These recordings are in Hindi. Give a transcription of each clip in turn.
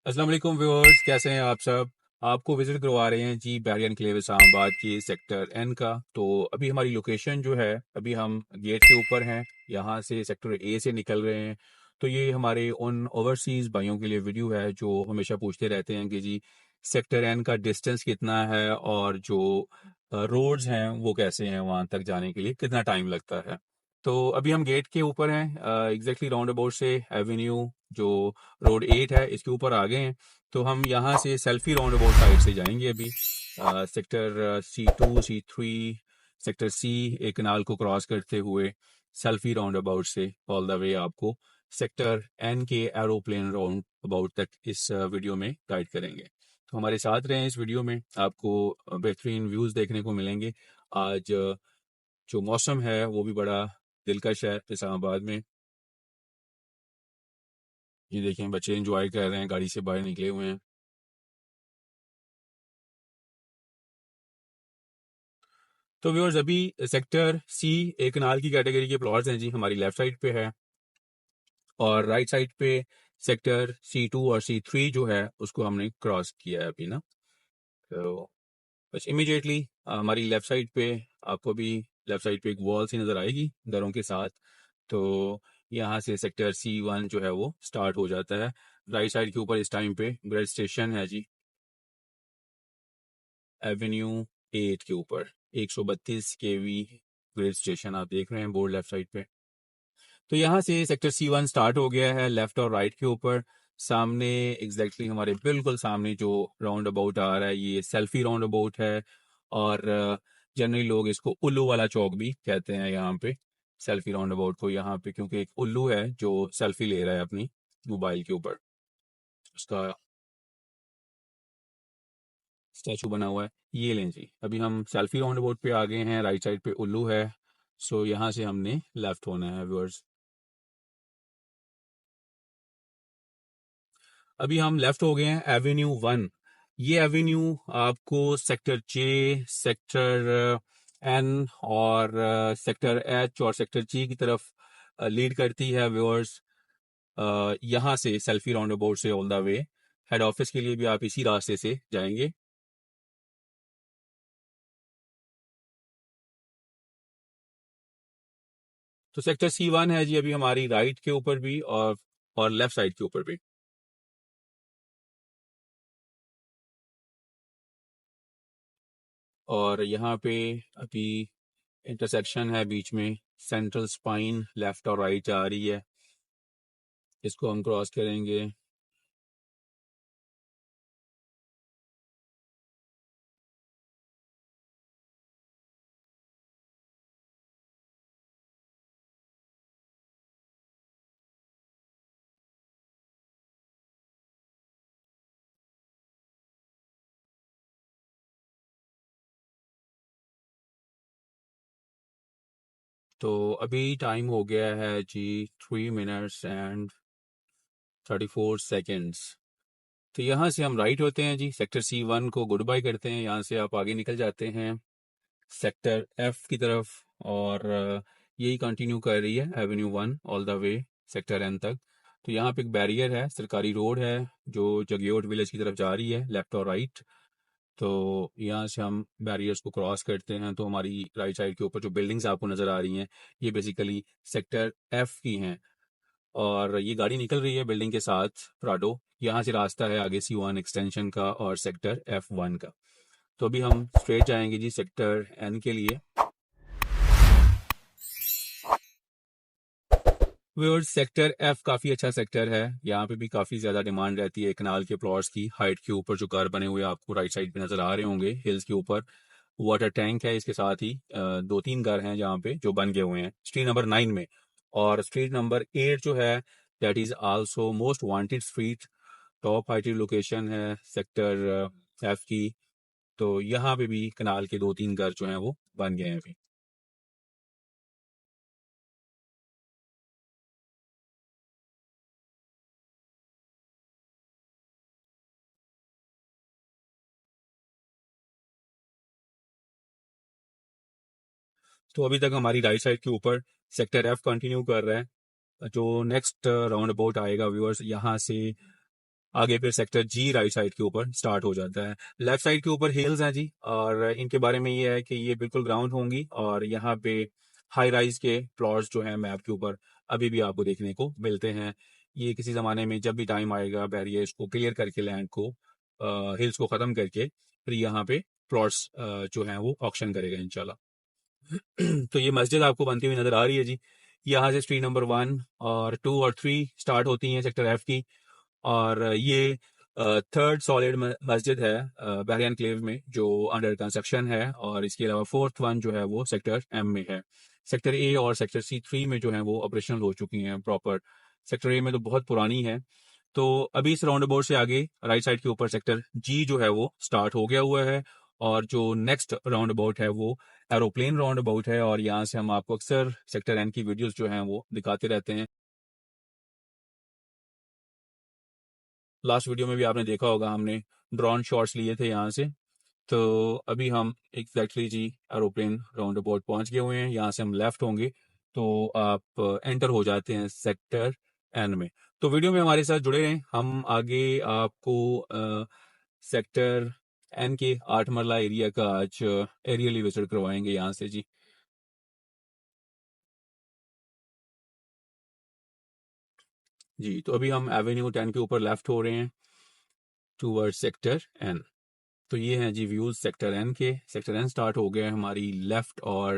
अस्सलाम वालेकुम व्यूअर्स, कैसे हैं आप सब। आपको विजिट करवा रहे हैं जी बैरियर एनक्लेव इस्लामाबाद के सेक्टर एन का। तो अभी हमारी लोकेशन जो है, अभी हम गेट के ऊपर हैं। यहाँ से सेक्टर ए से निकल रहे हैं। तो ये हमारे उन ओवरसीज़ भाइयों के लिए वीडियो है जो हमेशा पूछते रहते हैं कि जी सेक्टर एन का डिस्टेंस कितना है और जो रोड्स हैं वो कैसे हैं, वहाँ तक जाने के लिए कितना टाइम लगता है। तो अभी हम गेट के ऊपर हैं, एग्जैक्टली राउंड अबाउट से एवेन्यू जो रोड 8 है इसके ऊपर आ गए हैं। तो हम यहाँ से सेल्फी राउंड अबाउट साइड से जाएंगे अभी। Sector C2 C3 sector C एक कनाल को क्रॉस करते हुए सेल्फी राउंड अबाउट से ऑल द वे आपको सेक्टर एन के एरोप्लेन राउंड अबाउट तक इस वीडियो में गाइड करेंगे। तो हमारे साथ रहें, इस वीडियो में आपको बेहतरीन व्यूज़ देखने को मिलेंगे। आज जो मौसम है वो भी बड़ा दिलकश है इस्लामाबाद में। ये देखें, बच्चे एंजॉय कर रहे हैं, गाड़ी से बाहर निकले हुए हैं। तो व्यूअर्स, अभी सेक्टर सी एक कनाल की कैटेगरी के प्लॉट्स हैं जी, हमारी लेफ्ट साइड पे है। और राइट साइड पे सेक्टर C2 और C3 जो है उसको हमने क्रॉस किया है अभी ना। तो बस इमिडिएटली हमारी लेफ्ट साइड पे आपको भी लेफ्ट साइड पे एक वॉल सी नज़र आएगी घरों के साथ। तो यहाँ से सेक्टर C1 जो है वो स्टार्ट हो जाता है। राइट साइड के ऊपर इस टाइम पे ग्रेड स्टेशन है जी, एवेन्यू 8 के ऊपर 132 केवी ग्रेड स्टेशन आप देख रहे हैं बोर्ड लेफ्ट साइड पे। तो यहाँ से सेक्टर C1 स्टार्ट हो गया है लेफ्ट और राइट के ऊपर। सामने एग्जैक्टली हमारे बिल्कुल सामने जो राउंड अबाउट आ रहा है ये सेल्फी राउंड अबाउट है। और जनरली लोग इसको उल्लू वाला चौक भी कहते हैं यहाँ पे, सेल्फी राउंड अबाउट को यहाँ पे, क्योंकि एक उल्लू है जो सेल्फी ले रहा है अपनी मोबाइल के ऊपर, उसका स्टैचू बना हुआ है। ये लें जी, अभी हम सेल्फी राउंड अबाउट पे आ गए हैं, राइट साइड पे उल्लू है। सो यहाँ से हमने लेफ्ट होना है व्यूअर्स। अभी हम लेफ्ट हो गए हैं एवेन्यू 1। ये एवेन्यू आपको सेक्टर जे, सेक्टर एन और सेक्टर एच और सेक्टर जी की तरफ लीड करती है व्यूअर्स। यहाँ से सेल्फी राउंड अबाउट से all the way head office के लिए भी आप इसी रास्ते से जाएंगे। तो सेक्टर C1 है जी अभी हमारी राइट के ऊपर भी और लेफ्ट साइड के ऊपर भी। और यहाँ पे अभी इंटरसेक्शन है बीच में, सेंट्रल स्पाइन लेफ्ट और राइट जा रही है, इसको हम क्रॉस करेंगे। तो अभी टाइम हो गया है जी 3 मिनट्स एंड 34 सेकेंड्स। तो यहाँ से हम राइट होते हैं जी, सेक्टर C1 को गुड बाय करते हैं, यहाँ से आप आगे निकल जाते हैं सेक्टर F की तरफ। और यही कंटिन्यू कर रही है Avenue 1 all the way sector N तक। तो यहाँ पे एक बैरियर है, सरकारी रोड है जो जगेओट विलेज की तरफ जा रही है, लेफ्ट और राइट। तो यहाँ से हम बैरियर्स को क्रॉस करते हैं तो हमारी राइट साइड के ऊपर जो बिल्डिंग्स आपको नज़र आ रही हैं ये बेसिकली सेक्टर F की हैं। और ये गाड़ी निकल रही है बिल्डिंग के साथ प्राडो, यहाँ से रास्ता है आगे C1 एक्सटेंशन का और सेक्टर F1 का। तो अभी हम स्ट्रेट जाएंगे जी सेक्टर N के लिए। व्यूअर्स, सेक्टर F काफ़ी अच्छा सेक्टर है, यहाँ पे भी काफ़ी ज़्यादा डिमांड रहती है कनाल के प्लॉट्स की। हाइट के ऊपर जो घर बने हुए आपको राइट साइड पे नज़र आ रहे होंगे हिल्स के ऊपर, वाटर टैंक है, इसके साथ ही 2-3 घर हैं जहाँ पे जो बन गए हुए हैं स्ट्रीट नंबर 9 में। और स्ट्रीट नंबर 8 जो है that is also most wanted street, top heighted location है सेक्टर F की। तो यहाँ पे भी कनाल के 2-3 घर जो हैं वो बन गए हैं अभी। तो अभी तक हमारी राइट साइड के ऊपर सेक्टर F कंटिन्यू कर रहा है। जो नेक्स्ट राउंड अबाउट आएगा व्यूअर्स, यहाँ से आगे फिर सेक्टर जी राइट साइड के ऊपर स्टार्ट हो जाता है। लेफ्ट साइड के ऊपर हिल्स हैं जी, और इनके बारे में ये है कि ये बिल्कुल ग्राउंड होंगी, और यहाँ पे हाई राइज के प्लॉट्स जो हैं मैप के ऊपर अभी भी आपको देखने को मिलते हैं। ये किसी ज़माने में जब भी टाइम आएगा बैरियर इसको क्लियर करके लैंड को, हिल्स को ख़त्म करके फिर यहाँ पे प्लॉट्स जो हैं वो ऑक्शन करेगा इंशाल्लाह। तो ये मस्जिद आपको बनती हुई नज़र आ रही है जी। यहाँ से स्ट्रीट नंबर 1 और 2 और 3 स्टार्ट होती हैं सेक्टर एफ की, और ये थर्ड सॉलिड मस्जिद है बहरिया एनक्लेव में जो अंडर कंस्ट्रक्शन है, और इसके अलावा फोर्थ वन जो है वो सेक्टर एम में है। सेक्टर ए और सेक्टर C3 में जो है वो ऑपरेशनल हो चुकी हैं प्रॉपर। सेक्टर ए में तो बहुत पुरानी है। तो अभी इस राउंड अबाउट से आगे राइट साइड के ऊपर सेक्टर जी जो है वो स्टार्ट हो गया हुआ है, और जो नेक्स्ट राउंड अबाउट है वो एरोप्लेन राउंड अबाउट है, और यहाँ से हम आपको अक्सर सेक्टर एन की वीडियोस जो हैं वो दिखाते रहते हैं। लास्ट वीडियो में भी आपने देखा होगा हमने ड्रोन शॉट्स लिए थे यहाँ से। तो अभी हम एग्जैक्टली जी एरोप्लेन राउंड अबाउट पहुँच गए हुए हैं। यहाँ से हम लेफ्ट होंगे तो आप एंटर हो जाते हैं सेक्टर एन में। तो वीडियो में हमारे साथ जुड़े रहें, हम आगे आपको सेक्टर एन के 8 मरला एरिया का आज एरियली विजिट करवाएंगे यहाँ से जी। जी तो अभी हम एवेन्यू 10 के ऊपर लेफ्ट हो रहे हैं टूवर्ड सेक्टर एन। तो ये हैं जी व्यूज सेक्टर एन के। सेक्टर एन स्टार्ट हो गया है हमारी लेफ्ट और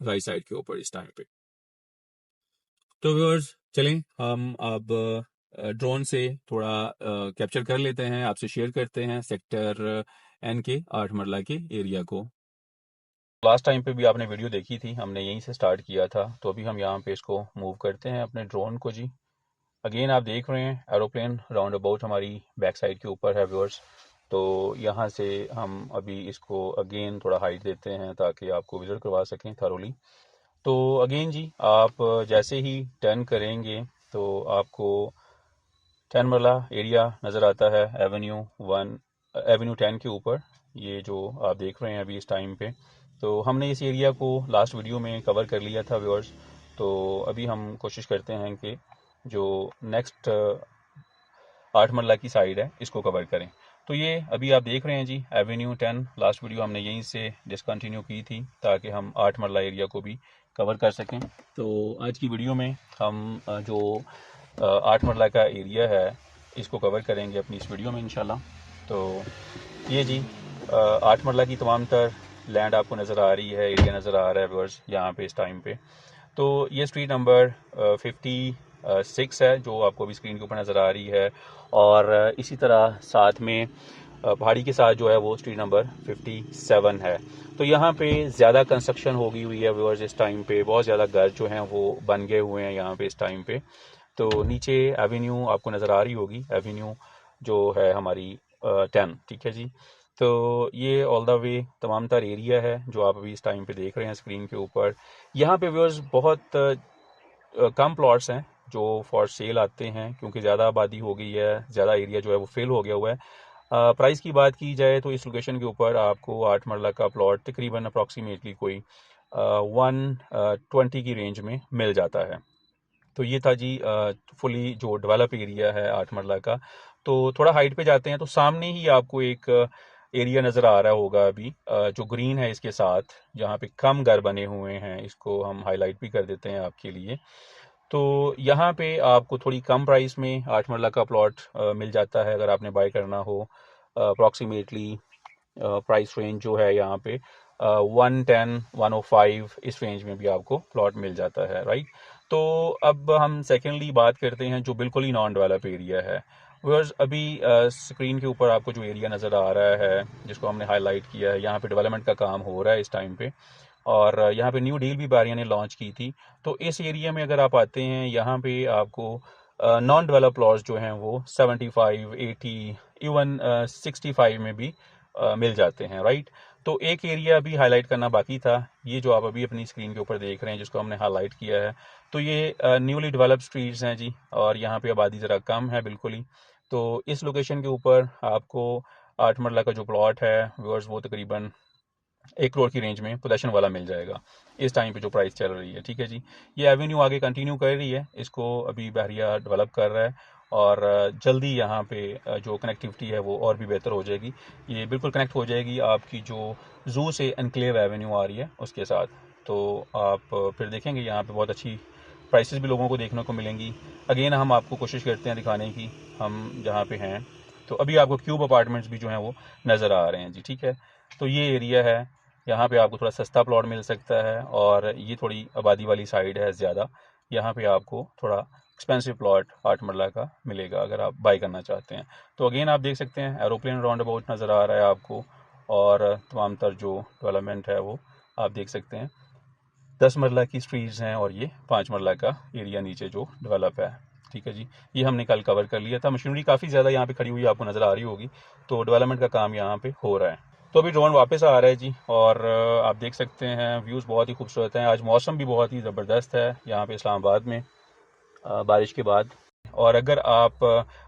राइट साइड के ऊपर इस टाइम पे। तो व्यूअर्स चलें हम अब ड्रोन से थोड़ा कैप्चर कर लेते हैं, आपसे शेयर करते हैं सेक्टर एन के 8 मरला के एरिया को। लास्ट टाइम पे भी आपने वीडियो देखी थी, हमने यहीं से स्टार्ट किया था। तो अभी हम यहाँ पे इसको मूव करते हैं अपने ड्रोन को जी। अगेन आप देख रहे हैं एरोप्लेन राउंड अबाउट हमारी बैक साइड के ऊपर है व्यूअर्स। तो यहाँ से हम अभी इसको अगेन थोड़ा हाइट देते हैं ताकि आपको विजिट करवा सकें थरोली। तो अगेन जी आप जैसे ही टर्न करेंगे तो आपको 10 मरला एरिया नज़र आता है एवेन्यू 10 के ऊपर, ये जो आप देख रहे हैं अभी इस टाइम पे। तो हमने इस एरिया को लास्ट वीडियो में कवर कर लिया था व्यूअर्स। तो अभी हम कोशिश करते हैं कि जो नेक्स्ट 8 मरला की साइड है इसको कवर करें। तो ये अभी आप देख रहे हैं जी एवेन्यू 10, लास्ट वीडियो हमने यहीं से डिसकंटिन्यू की थी ताकि हम 8 मरला एरिया को भी कवर कर सकें। तो आज की वीडियो में हम जो 8 मरला का एरिया है इसको कवर करेंगे अपनी इस वीडियो में इंशाल्लाह। तो ये जी 8 मरला की तमाम तर लैंड आपको नज़र आ रही है, एरिया नज़र आ रहा है व्यूअर्स यहाँ पे इस टाइम पे। तो ये स्ट्रीट नंबर 56 है जो आपको अभी स्क्रीन के ऊपर नज़र आ रही है, और इसी तरह साथ में पहाड़ी के साथ जो है वो स्ट्रीट नंबर 57 है। तो यहाँ पे ज़्यादा कंस्ट्रक्शन हो गई हुई है व्यूअर्स इस टाइम पे, बहुत ज़्यादा घर जो हैं वो बन गए हुए हैं यहाँ पे इस टाइम पे। तो नीचे एवेन्यू आपको नज़र आ रही होगी, एवेन्यू जो है हमारी 10, ठीक है जी। तो ये ऑल द वे तमाम तर एरिया है जो आप अभी इस टाइम पे देख रहे हैं स्क्रीन के ऊपर। यहाँ पे व्यूअर्स बहुत कम प्लॉट्स हैं जो फॉर सेल आते हैं क्योंकि ज़्यादा आबादी हो गई है, ज़्यादा एरिया जो है वो फिल हो गया हुआ है। प्राइस की बात की जाए तो इस लोकेशन के ऊपर आपको 8 मरला का प्लॉट तकरीबन अप्रॉक्सीमेटली कोई 120 की रेंज में मिल जाता है। तो ये था जी फुली जो डेवलप एरिया है 8 मरला का। तो थोड़ा हाइट पे जाते हैं तो सामने ही आपको एक एरिया नज़र आ रहा होगा अभी जो ग्रीन है इसके साथ, जहाँ पे कम घर बने हुए हैं, इसको हम हाईलाइट भी कर देते हैं आपके लिए। तो यहाँ पे आपको थोड़ी कम प्राइस में 8 मरला का प्लॉट मिल जाता है अगर आपने बाय करना हो। अप्रॉक्सीमेटली प्राइस रेंज जो है यहाँ पे 110 105 इस रेंज में भी आपको प्लॉट मिल जाता है, राइट। तो अब हम सेकेंडली बात करते हैं जो बिल्कुल ही नॉन डेवलप एरिया है। व्यूअर्स अभी स्क्रीन के ऊपर आपको जो एरिया नज़र आ रहा है जिसको हमने हाईलाइट किया है, यहाँ पे डेवलपमेंट का काम हो रहा है इस टाइम पे, और यहाँ पे न्यू डील भी बहरिया ने लॉन्च की थी। तो इस एरिया में अगर आप आते हैं यहाँ पे आपको नॉन डेवलप प्लॉट्स जो हैं वो 75 80 इवन 65 में भी मिल जाते हैं, राइट। तो एक एरिया अभी हाईलाइट करना बाकी था, ये जो आप अभी अपनी स्क्रीन के ऊपर देख रहे हैं जिसको हमने हाईलाइट किया है। तो ये न्यूली डेवलप्ड स्ट्रीट्स हैं जी, और यहाँ पे आबादी ज़रा कम है बिल्कुल ही। तो इस लोकेशन के ऊपर आपको 8 मरला का जो प्लॉट है व्यूअर्स वो तकरीबन 1 करोड़ की रेंज में पोजेशन वाला मिल जाएगा इस टाइम पे जो प्राइस चल रही है, ठीक है जी। ये एवेन्यू आगे कंटिन्यू कर रही है, इसको अभी बहरिया डेवलप कर रहा है, और जल्दी यहाँ पे जो कनेक्टिविटी है वो और भी बेहतर हो जाएगी। ये बिल्कुल कनेक्ट हो जाएगी आपकी जो ज़ू से एनक्लेव एवेन्यू आ रही है उसके साथ। तो आप फिर देखेंगे यहाँ पे बहुत अच्छी प्राइसेस भी लोगों को देखने को मिलेंगी। अगेन हम आपको कोशिश करते हैं दिखाने की हम जहाँ पे हैं। तो अभी आपको क्यूब अपार्टमेंट्स भी जो हैं वो नज़र आ रहे हैं जी, ठीक है। तो ये एरिया है, यहाँ पे आपको थोड़ा सस्ता प्लॉट मिल सकता है और ये थोड़ी आबादी वाली साइड है ज़्यादा। यहाँ पे आपको थोड़ा एक्सपेंसिव प्लॉट 8 मरला का मिलेगा अगर आप बाई करना चाहते हैं। तो अगेन आप देख सकते हैं एरोप्लेन राउंड अबाउट नज़र आ रहा है आपको और तमाम तर जो डेवलपमेंट है वो आप देख सकते हैं। 10 मरला की स्ट्रीट्स हैं और ये 5 मरला का एरिया नीचे जो डेवलप है, ठीक है जी। ये हमने कल कवर कर लिया था। मशीनरी काफ़ी ज़्यादा यहाँ पे खड़ी हुई आपको नज़र आ रही होगी, तो डेवलपमेंट का काम यहाँ पे हो रहा है। तो अभी ड्रोन वापस आ रहा है जी और आप देख सकते हैं व्यूज़ बहुत ही खूबसूरत हैं। आज मौसम भी बहुत ही ज़बरदस्त है यहाँ पे इस्लामाबाद में बारिश के बाद। और अगर आप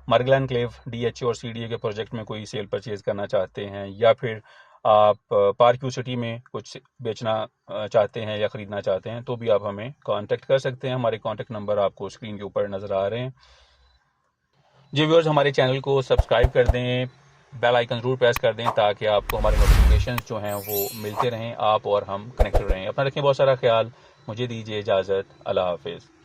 मरगला एनक्लेव DHA और CDA के प्रोजेक्ट में कोई सेल परचेज़ करना चाहते हैं या फिर आप पार्क व्यू सिटी में कुछ बेचना चाहते हैं या ख़रीदना चाहते हैं तो भी आप हमें कांटेक्ट कर सकते हैं। हमारे कांटेक्ट नंबर आपको स्क्रीन के ऊपर नज़र आ रहे हैं जी। व्यूअर्स, हमारे चैनल को सब्सक्राइब कर दें, बेल आइकन ज़रूर प्रेस कर दें ताकि आपको हमारे नोटिफिकेशंस जो हैं वो मिलते रहें, आप और हम कनेक्टेड रहें। अपना रखें बहुत सारा ख्याल। मुझे दीजिए इजाज़त। अल्लाह हाफिज़।